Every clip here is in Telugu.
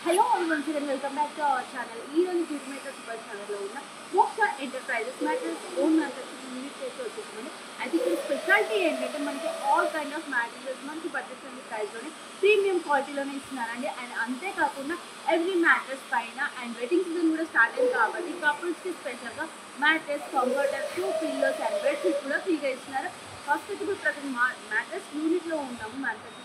Hello everyone and welcome back to our channel. ఈ రోజు Gitmaker Super Channel లో ఉన్న మోక్ష enterprises mattress own manufacturing unit చేసి వచ్చేసామండి. అయితే ఇక్కడ స్పెషాలిటీ ఏంటంటే మనకి ఆల్ కైండ్ ఆఫ్ మ్యాట్రెసెస్ మంచి బడ్జెట్ ఫ్రెండ్లీ ప్రైస్లోనే ప్రీమియం క్వాలిటీలోనే ఇస్తున్నారండి. అండ్ అంతేకాకుండా ఎవ్రీ మ్యాట్రెస్ పైన అండ్ వెడ్డింగ్ సీజన్ కూడా స్టార్ట్ అయింది కాబట్టి కపుల్స్కి స్పెషల్గా mattress, comforter, 2 pillows and bed sheet కూడా ఫ్రీగా ఇస్తున్నారు. ఫస్ట్ ఇప్పుడు ప్రతి మ్యాట్రెస్ యూనిట్లో ఉన్నాము manufacturing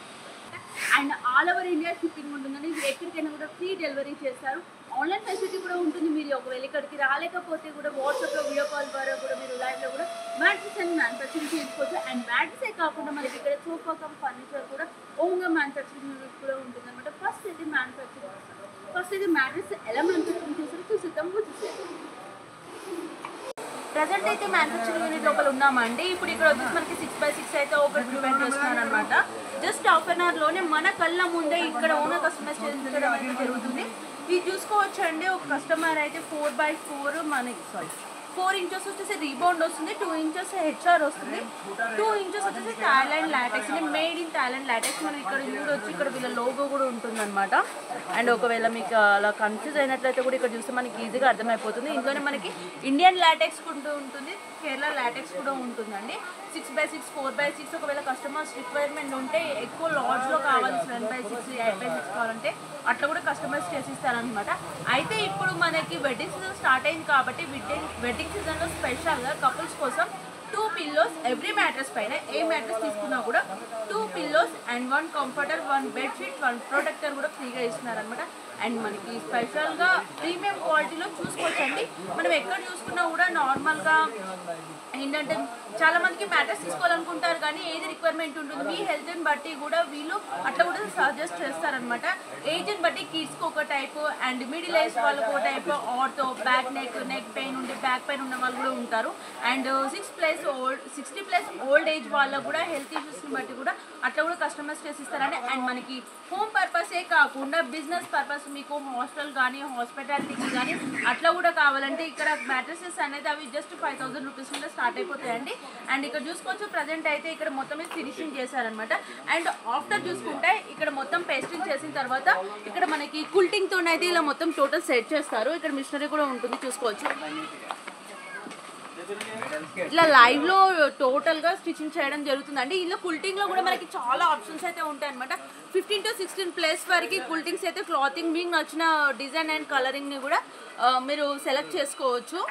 and all over India shipping ఉంటుందని ఎక్కడికైనా కూడా ఫ్రీ డెలివరీ చేస్తారు. ఆన్లైన్ ఫెసిలిటీ కూడా ఉంటుంది. మీరు ఒకవేళ ఇక్కడికి రాలేకపోతే కూడా వాట్సాప్లో వీడియో కాల్ ద్వారా కూడా మీరు లైవ్లో కూడా మ్యాట్రెస్ అండ్ మ్యానుఫ్యాక్చరింగ్ చేసుకోవచ్చు. అండ్ మ్యాట్రెసే కాకుండా మనకి ఇక్కడ సోఫా కమ్ ఫర్నిచర్ కూడా ఓన్గా మ్యానుఫ్యాక్చరింగ్ యూనిట్ కూడా ఉంటుంది అనమాట. ఫస్ట్ అయితే మ్యాట్రెస్ ఎలా మ్యానుఫ్యాక్చరింగ్ చేస్తారో చూసిద్దాం. ప్రజెంట్ అయితే మ్యానుఫ్యాక్చరింగ్ యూనిట్ లోపల ఉన్నామండి. ఇప్పుడు ఇక్కడ వచ్చేసి మనకి 6x6 అయితే ఒకటి ప్రివెంట్ చేస్తున్నారు అనమాట. జస్ట్ హాఫ్ అన్ అవర్లోనే మన కళ్ళ ముందే ఇక్కడ ఓనర్ కస్టమైజ్ చేయించడం అయితే జరుగుతుంది. ఇది చూసుకోవచ్చు అండి. ఒక కస్టమర్ అయితే 4x4 మనకి 4 ఇంచెస్ వచ్చేసి రీబౌండ్ వస్తుంది, 2 ఇంచెస్ హెచ్ఆర్ వస్తుంది, 2 ఇంచెస్ వచ్చేసి థాయిలాండ్ లాటెక్స్ అండి. Made in Thailand LaTeX. మనం ఇక్కడ చూడొచ్చు, ఇక్కడ వీళ్ళ లోగో కూడా ఉంటుందన్నమాట. అండ్ ఒకవేళ మీకు అలా కన్ఫ్యూజ్ అయినట్లయితే కూడా ఇక్కడ చూస్తే మనకి ఈజీగా అర్థమైపోతుంది. ఇందులోనే మనకి ఇండియన్ లాటెక్స్ ఉంటుంది, కేరళ లాటెక్స్ కూడా ఉంటుందండి. 6x6, 4x6 ఒకవేళ కస్టమర్స్ రిక్వైర్మెంట్ ఉంటే ఎక్కువ లార్జ్లో కావాలి, 7x6, 8x6 కావాలంటే అట్లా కూడా కస్టమైజ్ చేసిస్తారనమాట. అయితే ఇప్పుడు మనకి వెడ్డింగ్ సీజన్ స్టార్ట్ అయింది కాబట్టి వెడ్డింగ్ సీజన్లో స్పెషల్గా కపుల్స్ కోసం 2 పిల్లోస్ ఎవ్రీ మ్యాట్రెస్ పైన ఏ మ్యాట్రెస్ తీసుకున్నా కూడా 2 pillows and 1 comforter, 1 bed sheet, 1 protector కూడా ఫ్రీగా ఇస్తున్నారనమాట. అండ్ మనకి స్పెషల్గా ప్రీమియం క్వాలిటీలో చూసుకోవచ్చండి. మనం ఎక్కడ చూసుకున్నా కూడా నార్మల్గా ఏంటంటే చాలా మందికి మ్యాట్రెస్ తీసుకోవాలనుకుంటారు కానీ ఏది రిక్వైర్మెంట్ ఉంటుంది మీ హెల్త్ని బట్టి కూడా వీళ్ళు అట్లా కూడా సజెస్ట్ చేస్తారనమాట. ఏజ్ని బట్టి కిడ్స్కి ఒక టైపు అండ్ మిడిల్ ఏజ్ వాళ్ళకు ఒక type, ortho, back neck pain ఉండి బ్యాక్ పెయిన్ ఉన్న వాళ్ళు కూడా ఉంటారు. అండ్ 60+ ఓల్డ్ ఏజ్ వాళ్ళకు కూడా హెల్త్ ఇష్యూస్ని బట్టి కూడా అట్లా కూడా కస్టమైజ్ చేసిస్తారండి. అండ్ మనకి హోమ్ పర్పసే కాకుండా బిజినెస్ పర్పస్ మీకు హాస్టల్ కానీ హాస్పిటాలిటీకి కానీ అట్లా కూడా కావాలంటే ఇక్కడ మ్యాట్రెసెస్ అనేది అవి జస్ట్ 5000 రూపీస్ మీద స్టార్ట్ అయిపోతాయండి. అండ్ ఇక్కడ చూసుకోవచ్చు ప్రజెంట్ అయితే ఇక్కడ మొత్తం ఫినిషింగ్ చేశారనమాట. అండ్ ఆఫ్టర్ చూసుకుంటే ఇక్కడ మొత్తం పేస్టింగ్ చేసిన తర్వాత ఇక్కడ మనకి కుల్టింగ్ తోనైతే ఇలా మొత్తం టోటల్ సెట్ చేస్తారు. ఇక్కడ మిషనరీ కూడా ఉంటుంది చూసుకోవచ్చు. ఇట్లా లైవ్ లో టోటల్ గా స్టిచ్చింగ్ చేయడం జరుగుతుందండి. ఇందులో కుల్టింగ్ లో కూడా మనకి చాలా ఆప్షన్స్ అయితే ఉంటాయి అనమాట. 15 to 16+ వరకు కుల్టింగ్స్ అయితే క్లాతింగ్ మీకు నచ్చిన డిజైన్ అండ్ కలరింగ్ ని కూడా మీరు సెలెక్ట్ చేసుకోవచ్చు.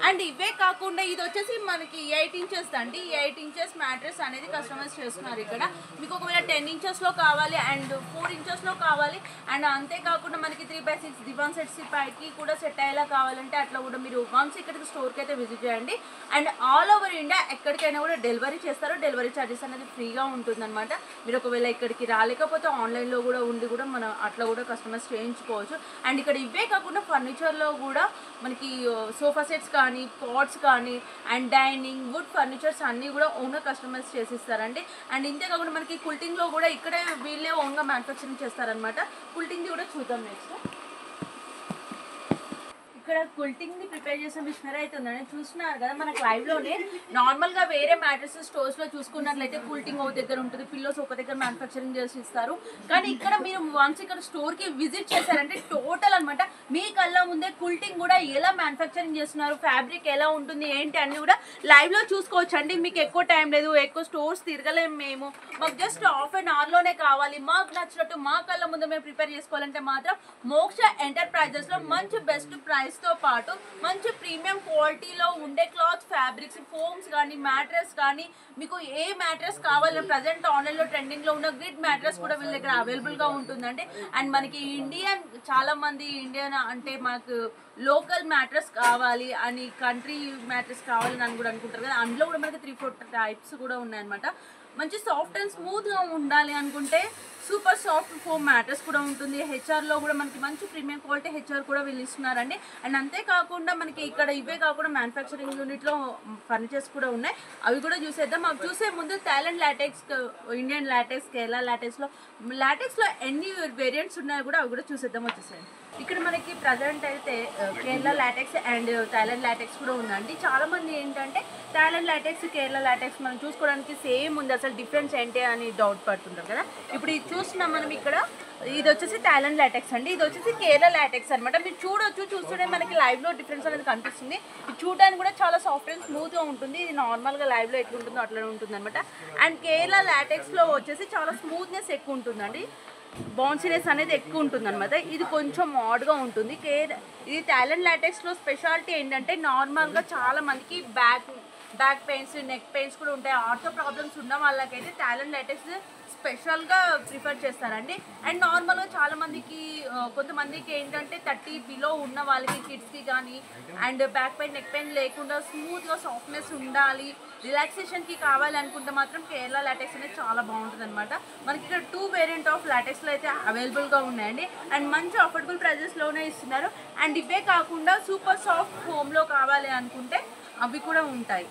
అండ్ ఇవే కాకుండా ఇది వచ్చేసి మనకి 8 ఇంచెస్ అండి. 8 ఇంచెస్ మ్యాట్రెస్ అనేది కస్టమైజ్ చేస్తున్నారు. ఇక్కడ మీకు ఒకవేళ 10 ఇంచెస్లో కావాలి అండ్ 4 ఇంచెస్లో కావాలి అండ్ అంతేకాకుండా మనకి 3x6 దివాన్ సెట్స్ పైకి కూడా సెట్ అయ్యేలా కావాలంటే అట్లా కూడా మీరు వన్స్ ఇక్కడికి స్టోర్కి అయితే విజిట్ చేయండి. అండ్ ఆల్ ఓవర్ ఇండియా ఎక్కడికైనా కూడా డెలివరీ చేస్తారు. డెలివరీ ఛార్జెస్ అనేది ఫ్రీగా ఉంటుందన్నమాట. మీరు ఒకవేళ ఇక్కడికి రాలేకపోతే ఆన్లైన్లో కూడా ఉండి కూడా మనం అట్లా కూడా కస్టమైజ్ చేయించుకోవచ్చు. అండ్ ఇక్కడ ఇవే కాకుండా ఫర్నిచర్లో కూడా మనకి సోఫా సెట్స్ కానీ పాట్స్ కానీ అండ్ డైనింగ్ వుడ్ ఫర్నిచర్స్ అన్నీ కూడా ఓన్గా కస్టమైజ్ చేసిస్తారండి. అండ్ ఇంతే కాకుండా మనకి కుల్టింగ్లో కూడా ఇక్కడే వీళ్ళే ఓన్గా మ్యానుఫ్యాక్చరింగ్ చేస్తారనమాట. కుల్టింగ్ది కూడా చూద్దాం నెక్స్ట్. ఇక్కడ కుల్టింగ్ని ప్రిపేర్ చేసిన మిషనరీ అయితే ఉందండి. చూస్తున్నారు కదా మనకు లైవ్లోనే. నార్మల్గా వేరే మ్యాట్రెసెస్ స్టోర్స్లో చూసుకున్నట్లయితే కుల్టింగ్ ఒక దగ్గర ఉంటుంది, పిల్లోస్ ఒక దగ్గర మ్యానుఫ్యాక్చరింగ్ చేసి ఇస్తారు. కానీ ఇక్కడ మీరు వన్స్ ఇక్కడ స్టోర్కి విజిట్ చేశారంటే టోటల్ అనమాట మీ కళ్ళ ముందే కుల్టింగ్ కూడా ఎలా మ్యానుఫ్యాక్చరింగ్ చేస్తున్నారు, ఫ్యాబ్రిక్ ఎలా ఉంటుంది ఏంటి అన్నీ కూడా లైవ్లో చూసుకోవచ్చు అండి. మీకు ఎక్కువ టైం లేదు, ఎక్కువ స్టోర్స్ తిరగలేము మేము, మాకు జస్ట్ హాఫ్ అన్ అవర్లోనే కావాలి, మాకు నచ్చినట్టు మా కళ్ళ ముందు మేము ప్రిపేర్ చేసుకోవాలంటే మాత్రం మోక్ష ఎంటర్ప్రైజెస్లో మంచి బెస్ట్ ప్రైస్ తో పాటు మంచి ప్రీమియం క్వాలిటీలో ఉండే క్లాత్ ఫ్యాబ్రిక్స్, ఫోమ్స్ కానీ మ్యాట్రెస్ కానీ మీకు ఏ మ్యాట్రెస్ కావాలో ప్రజెంట్ ఆన్లైన్లో ట్రెండింగ్లో ఉన్న గ్రిడ్ మ్యాట్రెస్ కూడా వీళ్ళ దగ్గర అవైలబుల్గా ఉంటుందండి. అండ్ మనకి చాలా మంది ఇండియన్ అంటే మాకు లోకల్ మ్యాట్రెస్ కావాలి అని, కంట్రీ మ్యాట్రెస్ కావాలని అని కూడా అనుకుంటారు కదా. అందులో కూడా మనకి 3-4 టైప్స్ కూడా ఉన్నాయన్నమాట. మంచి సాఫ్ట్ అండ్ స్మూత్గా ఉండాలి అనుకుంటే సూపర్ సాఫ్ట్ ఫోమ్ మ్యాట్రెస్ కూడా ఉంటుంది. హెచ్ఆర్లో కూడా మనకి మంచి ప్రీమియం క్వాలిటీ హెచ్ఆర్ కూడా వీళ్ళు ఇస్తున్నారండి. అండ్ అంతేకాకుండా మనకి ఇక్కడ ఇవే కాకుండా మ్యానుఫ్యాక్చరింగ్ యూనిట్లో ఫర్నిచర్స్ కూడా ఉన్నాయి, అవి కూడా చూసేద్దాం. అవి చూసే ముందు Thailand latex, Indian latex, Kerala లాటెక్స్లో ఎన్ని వేరియంట్స్ ఉన్నాయో కూడా అవి కూడా చూసేద్దాం. వచ్చేసాయి ఇక్కడ మనకి ప్రజెంట్ అయితే Kerala LaTeX and Thailand LaTeX కూడా ఉందండి. చాలామంది ఏంటంటే థాయిలాండ్ లాటెక్స్, కేరళ లాటెక్స్ మనం చూసుకోవడానికి సేమ్ ఉంది, అసలు డిఫరెన్స్ ఏంటి అని డౌట్ పడుతుంటారు కదా. ఇప్పుడు ఇది చూస్తున్నాం మనం ఇక్కడ ఇది వచ్చేసి థాయిలాండ్ లాటెక్స్ అండి. ఇది వచ్చేసి కేరళ లాటెక్స్ అనమాట. మీరు చూస్తుంటే మనకి లైవ్లో డిఫరెన్స్ అనేది కనిపిస్తుంది. ఇది చూడడానికి కూడా చాలా సాఫ్ట్ అండ్ స్మూత్గా ఉంటుంది. ఇది నార్మల్గా లైవ్లో ఎట్లా ఉంటుందో అట్లా ఉంటుంది అనమాట. అండ్ కేరళ లాటెక్స్లో వచ్చేసి చాలా స్మూత్నెస్ ఎక్కువ ఉంటుందండి, బౌన్సీనెస్ అనేది ఎక్కువ ఉంటుంది అనమాట. ఇది కొంచెం ఆడ్గా ఉంటుంది. ఇది థాయిలాండ్ లాటెక్స్లో స్పెషాలిటీ ఏంటంటే నార్మల్గా చాలా మందికి బ్యాక్ పెయిన్స్, నెక్ పెయిన్స్ కూడా ఉంటాయి. ఆర్థో ప్రాబ్లమ్స్ ఉన్న వాళ్ళకైతే థాయిలాండ్ లాటెక్స్ స్పెషల్గా ప్రిఫర్ చేస్తారండి. అండ్ నార్మల్గా చాలామందికి కొంతమందికి ఏంటంటే 30 బిలో ఉన్న వాళ్ళకి, కిడ్స్కి కానీ and back pain, neck pain లేకుండా స్మూత్గా సాఫ్ట్నెస్ ఉండాలి, రిలాక్సేషన్కి కావాలి అనుకుంటే మాత్రం కేరళ లాటెక్స్ అనేది చాలా బాగుంటుంది అనమాట. మనకి ఇక్కడ 2 వేరియంట్ ఆఫ్ లాటెక్స్లో అయితే అవైలబుల్గా ఉన్నాయండి. అండ్ మంచి అఫోర్డబుల్ ప్రైజెస్లోనే ఇస్తున్నారు. అండ్ ఇవే కాకుండా సూపర్ సాఫ్ట్ హోమ్లో కావాలి అనుకుంటే అవి కూడా ఉంటాయి.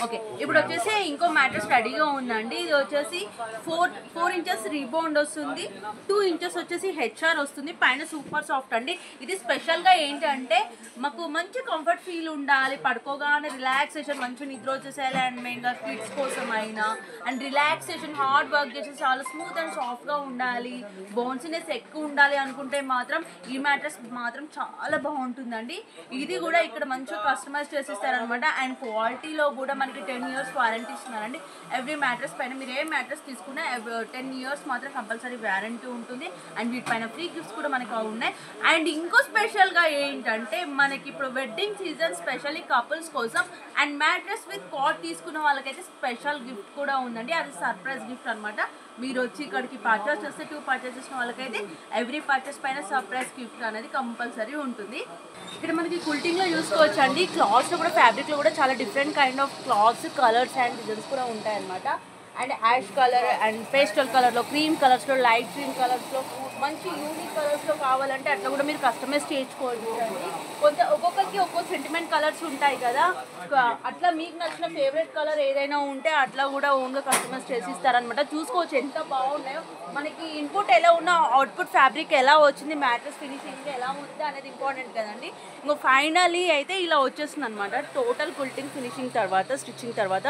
ఓకే, ఇప్పుడు వచ్చేసి ఇంకో మ్యాట్రెస్ రెడీగా ఉందండి. ఇది వచ్చేసి 4 ఇంచెస్ రీబౌండ్ వస్తుంది, 2 ఇంచెస్ వచ్చేసి హెచ్ఆర్ వస్తుంది, పైన సూపర్ సాఫ్ట్ అండి. ఇది స్పెషల్గా ఏంటంటే మాకు మంచి కంఫర్ట్ ఫీల్ ఉండాలి, పడుకోగానే రిలాక్సేషన్, మంచి నిద్ర వచ్చేసేయాలి. అండ్ మెయిన్గా కిడ్స్ కోసం అయినా అండ్ రిలాక్సేషన్, హార్డ్ వర్క్ చేసి చాలా స్మూత్ అండ్ సాఫ్ట్గా ఉండాలి, బౌన్సీనెస్ ఎక్కువ ఉండాలి అనుకుంటే మాత్రం ఈ మ్యాట్రెస్ మాత్రం చాలా బాగుంటుందండి. ఇది కూడా ఇక్కడ మంచిగా కస్టమైజ్ చేసిస్తారనమాట. అండ్ క్వాలిటీలో కూడా మనకి 10 ఇయర్స్ వారంటీ ఇస్తున్నారండి. ఎవ్రీ మ్యాట్రెస్ పైన మీరు ఏ మ్యాట్రెస్ తీసుకున్నా 10 ఇయర్స్ మాత్రం కంపల్సరీ వారంటీ ఉంటుంది. అండ్ వీటిపైన ఫ్రీ గిఫ్ట్స్ కూడా మనకి ఉన్నాయి. అండ్ ఇంకో స్పెషల్గా ఏంటంటే మనకి ఇప్పుడు వెడ్డింగ్ సీజన్ స్పెషల్లీ కపుల్స్ కోసం అండ్ మ్యాట్రెస్ విత్ కాట్ తీసుకున్న వాళ్ళకైతే స్పెషల్ గిఫ్ట్ కూడా ఉందండి. అది సర్ప్రైజ్ గిఫ్ట్ అనమాట. మీరు వచ్చి ఇక్కడికి పర్చేస్ చేస్తే 2 పర్చేస్ చేసిన వాళ్ళకైతే ఎవ్రీ పర్చేస్ పైన సర్ప్రైజ్ గిఫ్ట్ అనేది కంపల్సరీ ఉంటుంది. ఇక్కడ మనకి కుల్టింగ్లో చూసుకోవచ్చు అండి. క్లాత్స్లో కూడా, ఫ్యాబ్రిక్లో కూడా చాలా different kind of clothes, colours and designs కూడా ఉంటాయన్నమాట. And ash colour and pastel కలర్లో, క్రీమ్ కలర్స్లో, లైట్ క్రీమ్ కలర్స్లో, మంచి యూనిక్ కలర్స్లో కావాలంటే అట్లా కూడా మీరు కస్టమైజ్ చేసుకోవచ్చు అండి. ఒక్కొక్కరికి ఒక్కో సెంటిమెంట్ కలర్స్ ఉంటాయి కదా, అట్లా మీకు నచ్చిన ఫేవరెట్ కలర్ ఏదైనా ఉంటే అట్లా కూడా ఓన్గా కస్టమైజ్ చేసి ఇస్తారనమాట. చూసుకోవచ్చు ఎంత బాగున్నాయో. మనకి ఇన్పుట్ ఎలా ఉన్నా అవుట్పుట్ ఫ్యాబ్రిక్ ఎలా వచ్చింది, మ్యాట్రెస్ ఫినిషింగ్ ఎలా ఉంది అనేది ఇంపార్టెంట్ కదండి. ఇంకో ఫైనలీ అయితే ఇలా వచ్చేస్తుంది అనమాట. టోటల్ కుల్టింగ్ ఫినిషింగ్ తర్వాత, స్టిచ్చింగ్ తర్వాత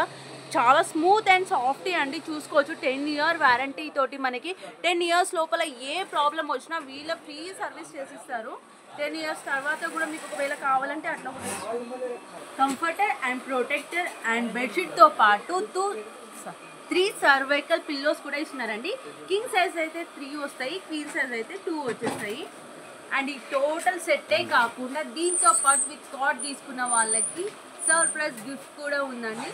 చాలా స్మూత్ అండ్ సాఫ్టీ అండి. చూసుకోవచ్చు 10 ఇయర్ వారంటీ తోటి మనకి 10 ఇయర్స్ లోపల ఏ ప్రాబ్లం వచ్చినా వీళ్ళ ఫ్రీ సర్వీస్ చేసిస్తారు. 10 ఇయర్స్ తర్వాత కూడా మీకు ఒకవేళ కావాలంటే అట్లా కూడా కంఫర్టర్ అండ్ ప్రొటెక్టర్ అండ్ బెడ్షీట్తో పాటు 3 సర్వైకల్ పిల్లోస్ కూడా ఇస్తున్నారండి. కింగ్ సైజ్ అయితే 3 వస్తాయి, క్వీన్ సైజ్ అయితే 2 వచ్చేస్తాయి. అండ్ ఈ టోటల్ సెట్టే కాకుండా దీంతో పాటు విత్ కార్డ్ తీసుకున్న వాళ్ళకి సర్ప్రైజ్ గిఫ్ట్ కూడా ఉందండి.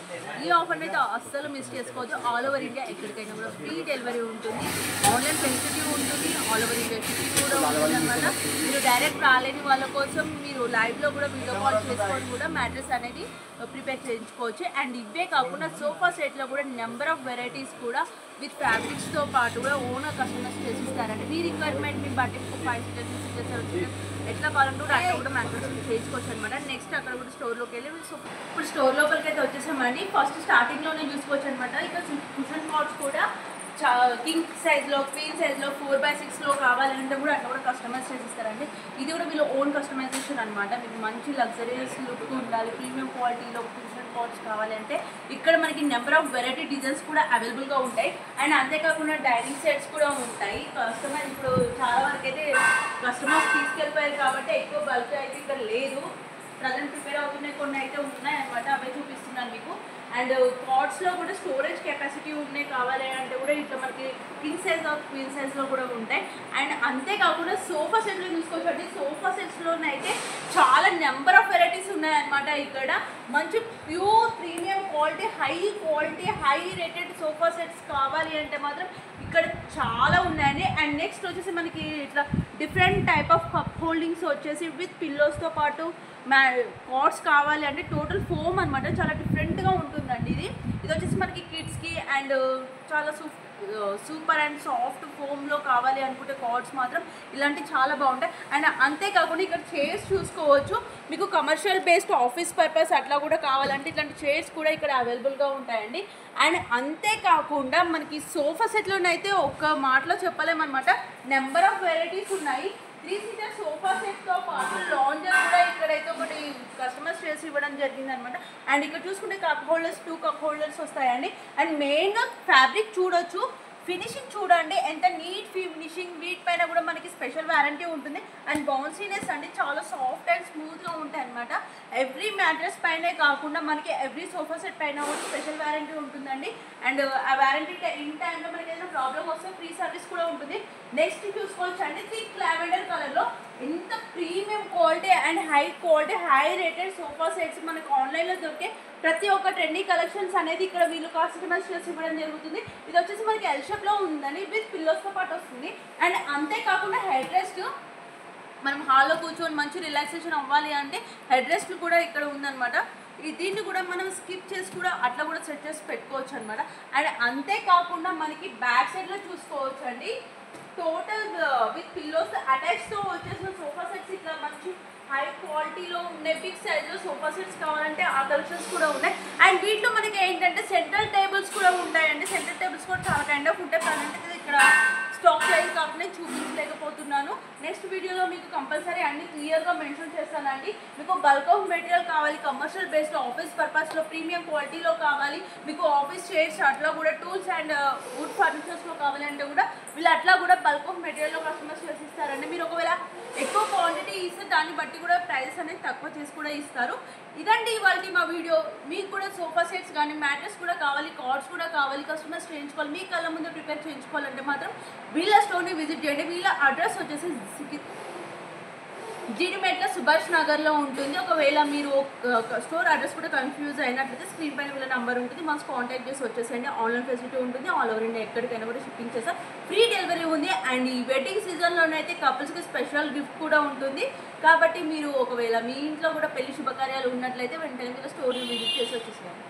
ఈ ఆఫర్ అయితే అస్సలు మిస్ చేసుకోవద్దు. ఆల్ ఓవర్ ఇండియా ఎక్కడికైనా కూడా ఫ్రీ డెలివరీ ఉంటుంది, ఆన్లైన్ ఫెసిలిటీ ఉంటుంది, ఆల్ ఓవర్ ఇండియా షిప్పింగ్ కూడా ఉంటుంది అనమాట. మీరు డైరెక్ట్ రాలేని వాళ్ళ కోసం మీరు లైవ్లో కూడా వీడియో కాల్ చేసుకొని కూడా మ్యాట్రెస్ అనేది ప్రిపేర్ చేయించుకోవచ్చు. అండ్ ఇవే కాకుండా సోఫా సెట్లో కూడా నెంబర్ ఆఫ్ వెరైటీస్ కూడా విత్ ఫ్యాబ్రిక్స్తో పాటు కూడా ఓన్గా కస్టమైజ్ చేసిస్తారండి. మీ రిక్వైర్మెంట్ మీ బట్టి 5 సీటర్స్, 6 సీటర్స్, 7 సీటర్స్ ఎట్లా కావాలంటే కూడా అట్లా కూడా మ్యాట్రెస్ చేయించుకోవచ్చు అనమాట. నెక్స్ట్ అక్కడ కూడా స్టోర్లోకి వెళ్ళి ఇప్పుడు స్టోర్ లోపలికి అయితే వచ్చేసామండి. ఫస్ట్ స్టార్టింగ్లోనే చూసుకోవచ్చు అనమాట. ఇక్కడ కుషన్ కాట్స్ కూడా కింగ్ సైజ్లో, క్వీన్ సైజ్లో, 4x6లో కావాలంటే కూడా అట్లా కూడా కస్టమైజ్ చేసిస్తారండి. ఇది కూడా వీళ్ళు ఓన్ కస్టమైజేషన్ అనమాట. మీకు మంచి లగ్జరీస్ లుక్ ఉండాలి, ప్రీమియం క్వాలిటీలో కుషన్ కాట్స్ కావాలంటే ఇక్కడ మనకి నెంబర్ ఆఫ్ వెరైటీ డిజైన్స్ కూడా అవైలబుల్గా ఉంటాయి. అండ్ అంతేకాకుండా డైనింగ్ సెట్స్ కూడా ఉంటాయి. కస్టమైజ్ ఇప్పుడు చాలా వరకు అయితే కస్టమర్స్ తీసుకెళ్ళిపోయారు కాబట్టి ఎక్కువ బల్క్ అయితే ఇక్కడ లేదు. ప్రజెంట్ ప్రిపేర్ అవుతున్నాయి, కొన్ని అయితే ఉన్నాయి అనమాట, అవే చూపిస్తున్నాను మీకు. అండ్ కాట్స్లో కూడా స్టోరేజ్ కెపాసిటీ ఉన్నాయి కావాలి అంటే కూడా ఇట్లా మనకి కింగ్ సైజ్ ఆఫ్ క్వీన్ సైజ్లో కూడా ఉంటాయి. అండ్ అంతేకాకుండా సోఫా సెట్లో చూసుకోవచ్చు. సోఫా సెట్స్లోనైతే చాలా నెంబర్ ఆఫ్ వెరైటీస్ ఉన్నాయన్నమాట. ఇక్కడ మంచి pure premium quality high rated sofa sets కావాలి అంటే మాత్రం ఇక్కడ చాలా ఉన్నాయండి. అండ్ నెక్స్ట్ వచ్చేసి మనకి ఇట్లా different type of cup holdings వచ్చేసి విత్ పిల్లోస్తో పాటు కాట్స్ కావాలి అంటే టోటల్ ఫోమ్ అనమాట. చాలా డిఫరెంట్గా ఉంటుందండి. ఇది వచ్చేసి మనకి కిడ్స్కి అండ్ చాలా సూపర్ అండ్ సాఫ్ట్ ఫోమ్లో కావాలి అనుకుంటే కాట్స్ మాత్రం ఇలాంటివి చాలా బాగుంటాయి. అండ్ అంతేకాకుండా ఇక్కడ చైర్స్ చూసుకోవచ్చు. మీకు కమర్షియల్ బేస్డ్ ఆఫీస్ పర్పస్ అట్లా కూడా కావాలంటే ఇట్లాంటి చైర్స్ కూడా ఇక్కడ అవైలబుల్గా ఉంటాయండి. అండ్ అంతేకాకుండా మనకి సోఫా సెట్లోనైతే ఒక్క మాటలో చెప్పలేమన్నమాట, నెంబర్ ఆఫ్ వెరైటీస్ ఉన్నాయి. 3 సీటర్ సోఫా సెట్తో పాటు లాంజర్ కూడా ఇక్కడైతే ఒకటి కస్టమైజ్ చేసి ఇవ్వడం జరిగింది అనమాట. అండ్ ఇక్కడ చూసుకుంటే కప్ హోల్డర్స్ 2 కప్ హోల్డర్స్ వస్తాయండి. అండ్ మెయిన్గా ఫ్యాబ్రిక్ చూడొచ్చు, ఫినిషింగ్ చూడండి ఎంత నీట్ ఫినిషింగ్, వీటిపైన కూడా మనకి స్పెషల్ వారంటీ ఉంటుంది. అండ్ బౌన్సీనెస్ అంటే చాలా సాఫ్ట్ అండ్ స్మూత్గా ఉంటాయి అనమాట. ఎవ్రీ మ్యాట్రెస్ పైనే కాకుండా మనకి ఎవ్రీ సోఫా సెట్ పైన కూడా స్పెషల్ వారంటీ ఉంటుందండి. అండ్ ఆ వారంటీ ఇన్ టైంలో మనకి ఏదైనా ప్రాబ్లమ్ వస్తే ఫ్రీ సర్వీస్ కూడా ఉంటుంది. నెక్స్ట్ చూసుకోవచ్చు అండి, థిక్ లావెండర్ కలర్లో ఎంత premium quality and high quality high rated sofa sets మనకు ఆన్లైన్లో దొరికే ప్రతి ఒక్క ట్రెండీ కలెక్షన్స్ అనేది ఇక్కడ వీళ్ళు కస్టమైజ్ చేసి ఇవ్వడం జరుగుతుంది. ఇది వచ్చేసి మనకి ఎల్ షేప్లో ఉందండి, విత్ పిల్లోస్తో పాటు వస్తుంది. అండ్ అంతేకాకుండా హెడ్ రెస్ట్, మనం హాల్లో కూర్చొని మంచి రిలాక్సేషన్ అవ్వాలి అంటే హెడ్ రెస్ట్ కూడా ఇక్కడ ఉందన్నమాట. దీన్ని కూడా మనం స్కిప్ చేసి కూడా అట్లా కూడా సెట్ చేసి పెట్టుకోవచ్చు అనమాట. అండ్ అంతేకాకుండా మనకి బ్యాక్ సైడ్లో చూసుకోవచ్చు అండి, టోటల్ విత్ పిల్లోస్ అటాచ్తో వచ్చేసిన సోఫా సెట్స్ ఇట్లా మంచి హై క్వాలిటీలో ఉన్నాయి. బిగ్ సైజ్లో సోఫా సెట్స్ కావాలంటే ఆ కలెక్షన్స్ కూడా ఉన్నాయి. అండ్ వీటిలో మనకి ఏంటంటే సెంట్రల్ టేబుల్స్ కూడా ఉంటాయండి. సెంట్రల్ టేబుల్స్ కూడా చాలా కైండ్ ఆఫ్ ఉంటాయి. ప్రజెంట్ ఇక్కడ స్టాక్ ప్రైస్ కాబట్టి చూపించలేకపోతున్నాను. నెక్స్ట్ వీడియోలో మీకు కంపల్సరీ అన్ని క్లియర్గా మెన్షన్ చేస్తానండి. మీకు బల్క్ ఆఫ్ మెటీరియల్ కావాలి, కమర్షియల్ బేస్డ్ ఆఫీస్ పర్పస్లో ప్రీమియం క్వాలిటీలో కావాలి, మీకు ఆఫీస్ చైర్స్ అట్లా కూడా టూల్స్ అండ్ వుడ్ ఫర్నిచర్స్లో కావాలి అంటే కూడా వీళ్ళు అట్లా కూడా బల్క్ ఆఫ్ మెటీరియల్లో కస్టమర్స్ చేసిస్తారండి. మీరు ఒకవేళ ఎక్కువ క్వాంటిటీ ఇస్తే దాన్ని బట్టి కూడా ప్రైస్ అనేది తక్కువ చేసి కూడా ఇస్తారు. ఇదండి ఇవాళ మా వీడియో. మీకు కూడా సోఫా సెట్స్ కానీ మ్యాట్రెస్ కూడా కావాలి, కార్డ్స్ కూడా కావాలి, కస్టమర్స్ చేయించుకోవాలి, మీ కళ్ళ ముందు ప్రిపేర్ చేయించుకోవాలంటే మాత్రం వీళ్ళ స్టోర్ని విజిట్ చేయండి. వీళ్ళ అడ్రస్ వచ్చేసి జీడిమెట్ల సుభాష్ నగర్లో ఉంటుంది. ఒకవేళ మీరు స్టోర్ అడ్రస్ కూడా కన్ఫ్యూజ్ అయినట్లయితే స్క్రీన్ పైన వీళ్ళ నెంబర్ ఉంటుంది, మాకు కాంటాక్ట్ చేసి వచ్చేసేయండి. ఆన్లైన్ ఫెసిలిటీ ఉంటుంది, ఆల్ ఓవర్ ఇండియా ఎక్కడికైనా కూడా షిప్పింగ్ చేస్తారు, ఫ్రీ డెలివరీ ఉంది. అండ్ ఈ వెడ్డింగ్ సీజన్లోనైతే కపుల్స్కి స్పెషల్ గిఫ్ట్ కూడా ఉంటుంది. కాబట్టి మీరు ఒకవేళ మీ ఇంట్లో కూడా పెళ్లి శుభకార్యాలు ఉన్నట్లయితే వెంటనే మీరు స్టోర్ని విజిట్ చేసి వచ్చేసేయండి.